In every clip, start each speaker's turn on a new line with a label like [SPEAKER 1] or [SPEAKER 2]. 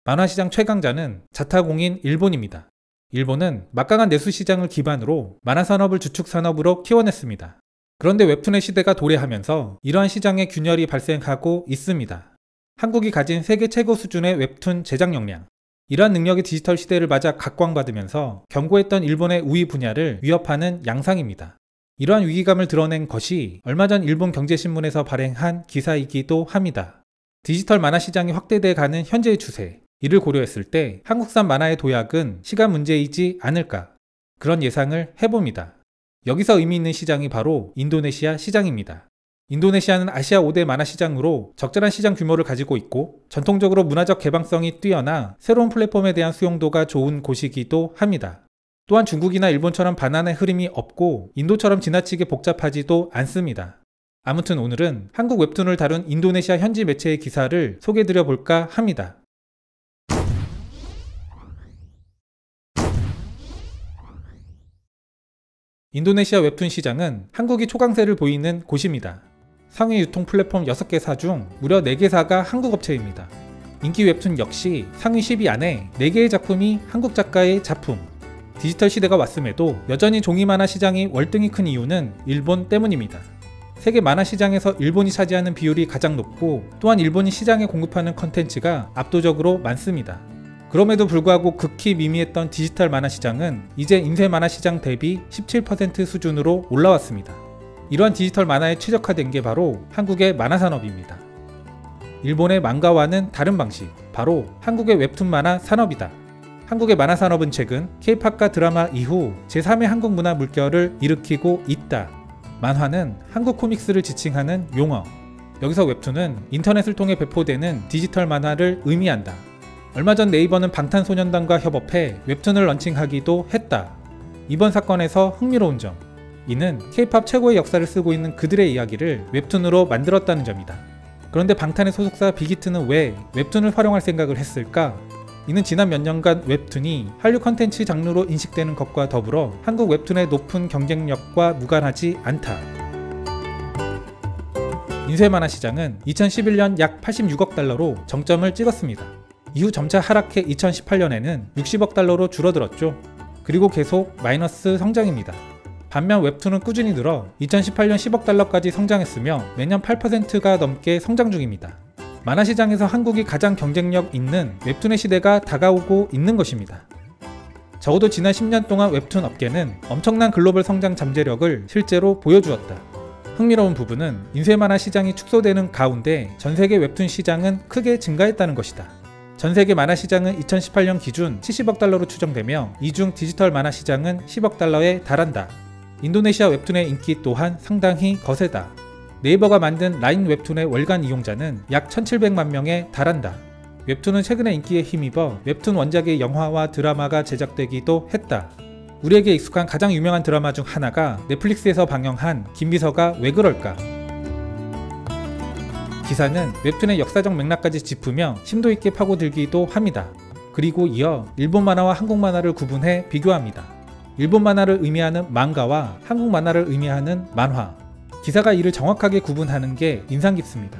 [SPEAKER 1] 만화시장 최강자는 자타공인 일본입니다. 일본은 막강한 내수시장을 기반으로 만화산업을 주축산업으로 키워냈습니다. 그런데 웹툰의 시대가 도래하면서 이러한 시장의 균열이 발생하고 있습니다. 한국이 가진 세계 최고 수준의 웹툰 제작 역량, 이러한 능력이 디지털 시대를 맞아 각광받으면서 견고했던 일본의 우위 분야를 위협하는 양상입니다. 이러한 위기감을 드러낸 것이 얼마 전 일본 경제신문에서 발행한 기사이기도 합니다. 디지털 만화 시장이 확대돼 가는 현재의 추세, 이를 고려했을 때 한국산 만화의 도약은 시간 문제이지 않을까, 그런 예상을 해봅니다. 여기서 의미 있는 시장이 바로 인도네시아 시장입니다. 인도네시아는 아시아 5대 만화 시장으로 적절한 시장 규모를 가지고 있고 전통적으로 문화적 개방성이 뛰어나 새로운 플랫폼에 대한 수용도가 좋은 곳이기도 합니다. 또한 중국이나 일본처럼 반환의 흐름이 없고 인도처럼 지나치게 복잡하지도 않습니다. 아무튼 오늘은 한국 웹툰을 다룬 인도네시아 현지 매체의 기사를 소개해드려 볼까 합니다. 인도네시아 웹툰 시장은 한국이 초강세를 보이는 곳입니다. 상위 유통 플랫폼 6개사 중 무려 4개사가 한국 업체입니다. 인기 웹툰 역시 상위 10위 안에 4개의 작품이 한국 작가의 작품. 디지털 시대가 왔음에도 여전히 종이 만화 시장이 월등히 큰 이유는 일본 때문입니다. 세계 만화 시장에서 일본이 차지하는 비율이 가장 높고 또한 일본이 시장에 공급하는 컨텐츠가 압도적으로 많습니다. 그럼에도 불구하고 극히 미미했던 디지털 만화 시장은 이제 인쇄 만화 시장 대비 17% 수준으로 올라왔습니다. 이러한 디지털 만화에 최적화된 게 바로 한국의 만화 산업입니다. 일본의 망가와는 다른 방식, 바로 한국의 웹툰 만화 산업이다. 한국의 만화 산업은 최근 K-팝과 드라마 이후 제3의 한국 문화 물결을 일으키고 있다. 만화는 한국 코믹스를 지칭하는 용어. 여기서 웹툰은 인터넷을 통해 배포되는 디지털 만화를 의미한다. 얼마 전 네이버는 방탄소년단과 협업해 웹툰을 런칭하기도 했다. 이번 사건에서 흥미로운 점, 이는 K-팝 최고의 역사를 쓰고 있는 그들의 이야기를 웹툰으로 만들었다는 점이다. 그런데 방탄의 소속사 빅히트는 왜 웹툰을 활용할 생각을 했을까? 이는 지난 몇 년간 웹툰이 한류 컨텐츠 장르로 인식되는 것과 더불어 한국 웹툰의 높은 경쟁력과 무관하지 않다. 인쇄 만화 시장은 2011년 약 86억 달러로 정점을 찍었습니다. 이후 점차 하락해 2018년에는 60억 달러로 줄어들었죠. 그리고 계속 마이너스 성장입니다. 반면 웹툰은 꾸준히 늘어 2018년 10억 달러까지 성장했으며 매년 8%가 넘게 성장 중입니다. 만화 시장에서 한국이 가장 경쟁력 있는 웹툰의 시대가 다가오고 있는 것입니다. 적어도 지난 10년 동안 웹툰 업계는 엄청난 글로벌 성장 잠재력을 실제로 보여주었다. 흥미로운 부분은 인쇄 만화 시장이 축소되는 가운데 전세계 웹툰 시장은 크게 증가했다는 것이다. 전세계 만화 시장은 2018년 기준 70억 달러로 추정되며 이 중 디지털 만화 시장은 10억 달러에 달한다. 인도네시아 웹툰의 인기 또한 상당히 거세다. 네이버가 만든 라인 웹툰의 월간 이용자는 약 1700만 명에 달한다. 웹툰은 최근에 인기에 힘입어 웹툰 원작의 영화와 드라마가 제작되기도 했다. 우리에게 익숙한 가장 유명한 드라마 중 하나가 넷플릭스에서 방영한 김비서가 왜 그럴까? 기사는 웹툰의 역사적 맥락까지 짚으며 심도 있게 파고들기도 합니다. 그리고 이어 일본 만화와 한국 만화를 구분해 비교합니다. 일본 만화를 의미하는 망가와 한국 만화를 의미하는 만화. 기사가 이를 정확하게 구분하는 게 인상 깊습니다.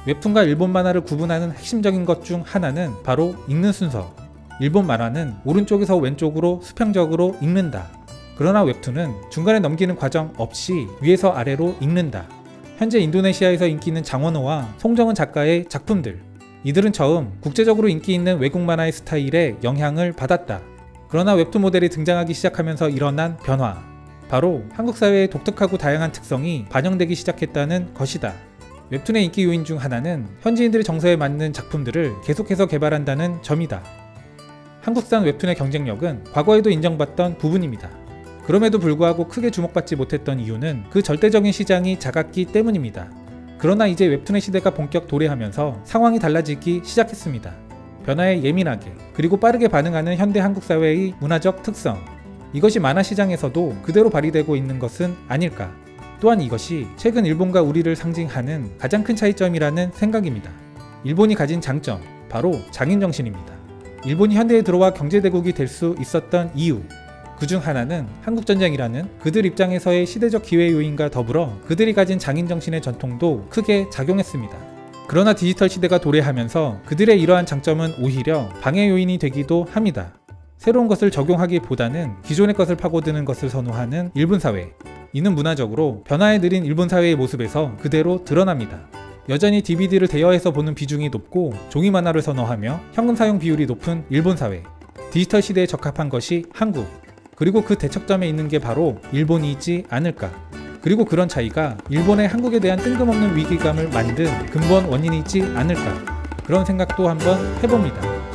[SPEAKER 1] 웹툰과 일본 만화를 구분하는 핵심적인 것 중 하나는 바로 읽는 순서. 일본 만화는 오른쪽에서 왼쪽으로 수평적으로 읽는다. 그러나 웹툰은 중간에 넘기는 과정 없이 위에서 아래로 읽는다. 현재 인도네시아에서 인기 있는 장원호와 송정은 작가의 작품들. 이들은 처음 국제적으로 인기 있는 외국 만화의 스타일에 영향을 받았다. 그러나 웹툰 모델이 등장하기 시작하면서 일어난 변화. 바로 한국 사회의 독특하고 다양한 특성이 반영되기 시작했다는 것이다. 웹툰의 인기 요인 중 하나는 현지인들의 정서에 맞는 작품들을 계속해서 개발한다는 점이다. 한국산 웹툰의 경쟁력은 과거에도 인정받던 부분입니다. 그럼에도 불구하고 크게 주목받지 못했던 이유는 그 절대적인 시장이 작았기 때문입니다. 그러나 이제 웹툰의 시대가 본격 도래하면서 상황이 달라지기 시작했습니다. 변화에 예민하게 그리고 빠르게 반응하는 현대 한국 사회의 문화적 특성. 이것이 만화 시장에서도 그대로 발휘되고 있는 것은 아닐까. 또한 이것이 최근 일본과 우리를 상징하는 가장 큰 차이점이라는 생각입니다. 일본이 가진 장점, 바로 장인정신입니다. 일본이 현대에 들어와 경제대국이 될 수 있었던 이유, 그 중 하나는 한국전쟁이라는 그들 입장에서의 시대적 기회 요인과 더불어 그들이 가진 장인정신의 전통도 크게 작용했습니다. 그러나 디지털 시대가 도래하면서 그들의 이러한 장점은 오히려 방해 요인이 되기도 합니다. 새로운 것을 적용하기보다는 기존의 것을 파고드는 것을 선호하는 일본 사회. 이는 문화적으로 변화에 느린 일본 사회의 모습에서 그대로 드러납니다. 여전히 DVD를 대여해서 보는 비중이 높고 종이 만화를 선호하며 현금 사용 비율이 높은 일본 사회. 디지털 시대에 적합한 것이 한국. 그리고 그 대척점에 있는 게 바로 일본이지 않을까. 그리고 그런 차이가 일본의 한국에 대한 뜬금없는 위기감을 만든 근본 원인이지 않을까. 그런 생각도 한번 해봅니다.